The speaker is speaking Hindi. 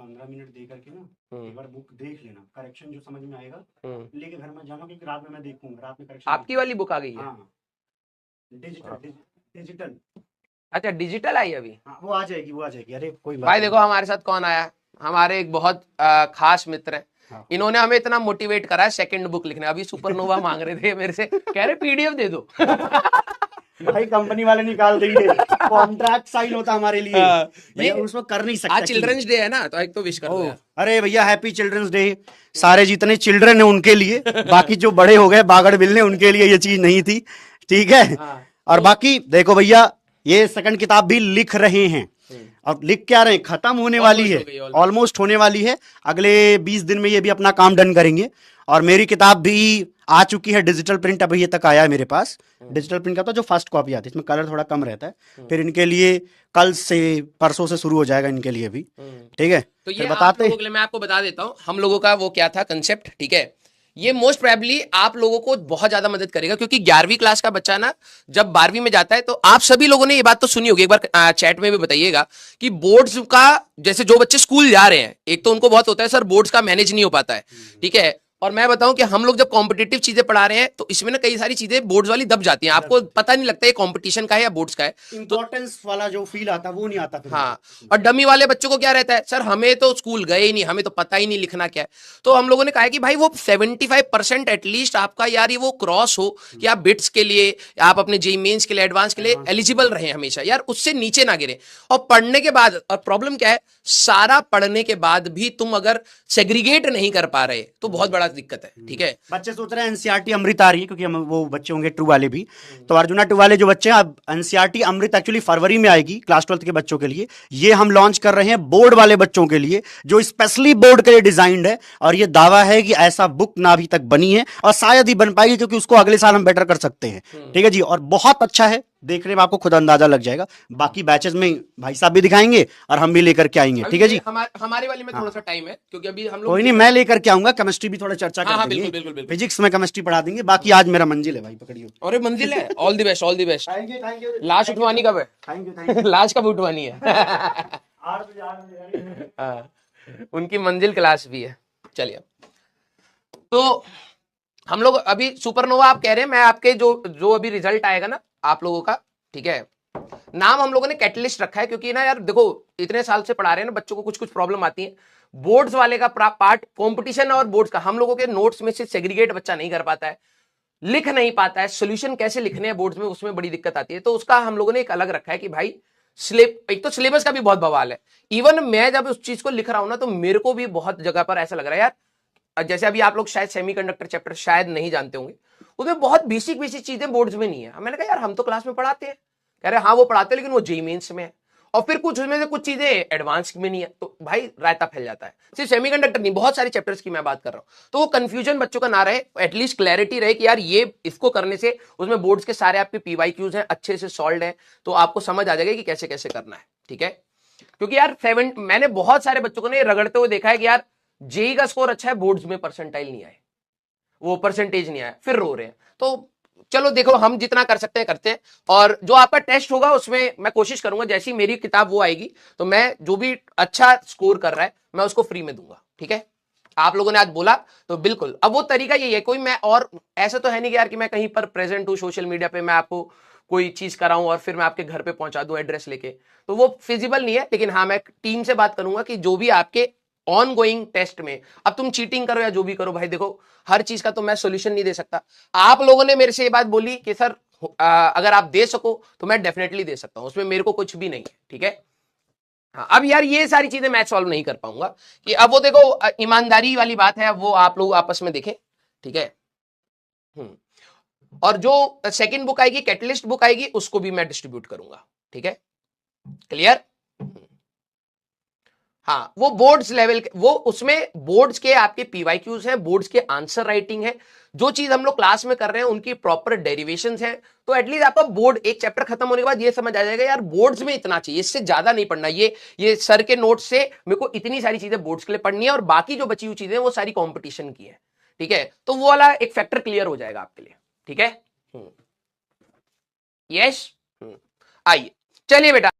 15 मिनट दे करके ना एक बार बुक देख लेना, करेक्शन जो समझ में आएगा लेके घर में जाना, क्योंकि रात में मैं देखूंगा, रात में करेक्शन आपकी वाली बुक आ गई है? हाँ डिजिटल डिजिटल। अच्छा, डिजिटल आई अभी? हाँ वो आ जाएगी, वो आ जाएगी, अरे कोई बात भाई नहीं। देखो हमारे साथ कौन आया, हमारे एक बहुत खास मित्र हैं। हाँ इन्होंने हमें इतना मोटिवेट करा है सेकंड बुक लिखने। अभी सुपरनोवा मांग रहे थे मेरे से, कह रहे पीडीएफ दे दो। भाई कंपनी वाले निकाल देंगे, कॉन्ट्रैक्ट साइन होता हमारे लिए भैया, ये उसमें कर नहीं सकता। आज चिल्ड्रंस डे है ना, तो एक तो विश कर दो ओह यार। अरे भैया हैप्पी चिल्ड्रंस डे। सारे जितने चिल्ड्रन है उनके लिए, बाकी जो बड़े हो गए बागड़ बिल्ले उनके लिए ये चीज नहीं थी, ठीक है। हाँ और बाकी देखो भैया, ये सेकंड किताब भी लिख रहे हैं, अब लिख क्या रहे हैं, खत्म होने वाली है, ऑलमोस्ट होने वाली है। अगले 20 दिन में ये भी अपना काम डन करेंगे। और मेरी किताब भी आ चुकी है डिजिटल प्रिंट, अभी ये तक आया है मेरे पास। डिजिटल प्रिंट का तो जो फर्स्ट कॉपी आती है इसमें कलर थोड़ा कम रहता है, फिर इनके लिए कल से परसों से शुरू हो जाएगा इनके लिए भी, ठीक है। तो ये फिर आप बताते लोगों के लिए मैं आपको बता देता हूँ हम लोगों का वो क्या था कंसेप्ट, ठीक है। ये मोस्ट प्रोबेबली आप लोगों को बहुत ज्यादा मदद करेगा, क्योंकि 11वीं क्लास का बच्चा ना जब 12वीं में जाता है, तो आप सभी लोगों ने ये बात तो सुनी होगी, एक बार चैट में भी बताइएगा कि बोर्ड्स का, जैसे जो बच्चे स्कूल जा रहे हैं, एक तो उनको बहुत होता है सर बोर्ड्स का मैनेज नहीं हो पाता है, ठीक है। और मैं बताऊं कि हम लोग जब कॉम्पिटिटिव चीजें पढ़ा रहे हैं तो इसमें ना कई सारी चीजें बोर्ड्स वाली दब जाती हैं, आपको पता नहीं लगता ये कंपटीशन का है या बोर्ड्स का है। इंपॉर्टेंस वाला जो फील आता है वो नहीं आता फिर हाँ, और डमी वाले बच्चों को क्या रहता है, सर हमें तो स्कूल गए ही नहीं, हमें तो पता ही नहीं लिखना क्या है। तो हम लोगों ने कहा कि भाई वो 75% एटलीस्ट आपका यार ये वो क्रॉस हो कि आप बिट्स के लिए, आप अपने जेई मेंस के लिए, एडवांस के लिए एलिजिबल रहे हमेशा यार, उससे नीचे ना गिरे। और पढ़ने के बाद, और प्रॉब्लम क्या है, सारा पढ़ने के बाद भी तुम अगर सेग्रीगेट नहीं कर पा रहे तो बहुत बड़ा दिक्कत है, ठीक है। बच्चे सोच रहे हैं एनसीईआरटी अमृत आ रही है, क्योंकि हम वो बच्चे होंगे ट्रू वाले भी, तो अर्जुना ट्रू वाले जो बच्चे हैं, अब एनसीईआरटी अमृत एक्चुअली फरवरी में आएगी क्लास 12 के बच्चों के लिए। ये हम लॉन्च कर रहे हैं बोर्ड वाले बच्चों के लिए, जो स्पेशली बोर्ड के लिए डिजाइंड है। और ये दावा है कि ऐसा बुक ना अभी तक बनी है, और शायद ही बन पाएगी, क्योंकि उसको अगले साल हम बेटर कर सकते हैं, ठीक है जी। और बहुत अच्छा है, देखने में आपको खुद अंदाजा लग जाएगा। बाकी बैचेस में भाई साहब भी दिखाएंगे और हम भी लेकर के आएंगे, ठीक है जी। हमारे वाली में थोड़ा सा टाइम है, क्योंकि अभी हम लोग, कोई नहीं, मैं लेकर के आऊंगा, केमिस्ट्री भी थोड़ा चर्चा कर देंगे, बिल्कुल। फिजिक्स में केमिस्ट्री पढ़ा देंगे। बाकी आज मेरा मंजिल है भाई, पकड़ियो। अरे मंजिल है, all the best, all the best. Thank you. लाश उठवानी कब है? Thank you. लाश कब उठवानी है? 8 बजे। हाँ, उनकी मंजिल क्लास भी है। चलिए, तो हम लोग अभी सुपरनोवा आप कह रहे हैं, मैं आपके जो जो अभी रिजल्ट आएगा ना आप लोगों का, ठीक है, नाम हम लोगों ने कैटलिस्ट रखा है, क्योंकि ना यार देखो इतने साल से पढ़ा रहे हैं ना बच्चों को, कुछ कुछ प्रॉब्लम आती है। बोर्ड्स वाले का पार्ट कंपटीशन और बोर्ड्स का, हम लोगों के नोट्स में से सेग्रीगेट बच्चा नहीं कर पाता है, लिख नहीं पाता है, सोल्यूशन कैसे लिखने हैं बोर्ड्स में, उसमें बड़ी दिक्कत आती है। तो उसका हम लोगों ने एक अलग रखा है कि भाई एक तो सिलेबस का भी बहुत बवाल है। इवन मैं जब उस चीज को लिख रहा हूं ना, तो मेरे को भी बहुत जगह पर ऐसा लग रहा है यार, जैसे अभी आप लोग शायद सेमीकंडक्टर चैप्टर शायद नहीं जानते होंगे, उसमें बहुत बेसिक बेसिक चीजें बोर्ड्स में नहीं है। मैंने कहा यार हम तो क्लास में पढ़ाते हैं, कह रहे हाँ वो पढ़ाते हैं, लेकिन वो जेईई मेंस में है, और फिर कुछ उसमें से कुछ चीजें एडवांस में नहीं है, तो भाई रायता फैल जाता है। सिर्फ सेमीकंडक्टर नहीं, बहुत सारे चैप्टर्स की मैं बात कर रहा हूं। तो वो कंफ्यूजन बच्चों का ना रहे, एटलीस्ट क्लैरिटी रहे कि यार ये इसको करने से उसमें बोर्ड्स के सारे आपके पीवाईक्यूज हैं, अच्छे से सॉल्व है, तो आपको समझ आ जाएगा कि कैसे कैसे करना है, ठीक है। क्योंकि यार मैंने बहुत सारे बच्चों को ने रगड़ते हुए देखा है कि यार जेईई का स्कोर अच्छा है, बोर्ड्स में परसेंटाइल नहीं आए, वो परसेंटेज नहीं आया, फिर रो रहे हैं। तो चलो देखो हम जितना कर सकते हैं करते हैं, और जो आपका टेस्ट होगा उसमें मैं कोशिश करूंगा, जैसी मेरी किताब वो आएगी तो मैं जो भी अच्छा स्कोर कर रहा है मैं उसको फ्री में दूंगा, ठीक है। आप लोगों ने आज बोला तो बिल्कुल, अब वो तरीका यही है, कोई मैं और ऐसा तो है नहीं कि यार कि मैं कहीं पर प्रेजेंट हूं सोशल मीडिया पे, मैं आपको कोई चीज कराऊं और फिर मैं आपके घर पे पहुंचा दूं एड्रेस लेके, तो वो फिजिबल नहीं है। लेकिन हाँ मैं टीम से बात करूंगा कि जो भी आपके ऑन गोइंग टेस्ट में, अब तुम चीटिंग करो या जो भी करो, भाई देखो हर चीज का तो मैं सोल्यूशन नहीं दे सकता। आप लोगों ने मेरे से ये बात बोली कि सर अगर आप दे सको तो मैं डेफिनेटली दे सकता हूं, उसमें मेरे को कुछ भी नहीं है, ठीक है। हाँ, अब यार ये सारी चीजें मैं सॉल्व नहीं कर पाऊंगा, कि अब वो देखो ईमानदारी वाली बात है, वो आप लोग आपस में देखें, ठीक है। और जो सेकंड बुक आएगी, कैटलिस्ट बुक आएगी, उसको भी मैं डिस्ट्रीब्यूट करूंगा, ठीक है, क्लियर। हाँ, वो बोर्ड्स लेवल के, वो उसमें बोर्ड्स के आपके पीवाईक्यूज हैं, बोर्ड्स के आंसर राइटिंग है, जो चीज हम लोग क्लास में कर रहे हैं उनकी प्रॉपर डेरिवेशंस हैं। तो एटलीस्ट आपका बोर्ड एक चैप्टर खत्म होने के बाद ये समझ आ जाएगा यार बोर्ड्स में इतना चाहिए, इससे ज्यादा नहीं पढ़ना, ये सर के नोट से मेरे को इतनी सारी चीजें बोर्ड्स के लिए पढ़नी है, और बाकी जो बची हुई चीजें वो सारी कॉम्पिटिशन की है, ठीक है। तो वो वाला एक फैक्टर क्लियर हो जाएगा आपके लिए, ठीक है। यस, आइए चलिए बेटा।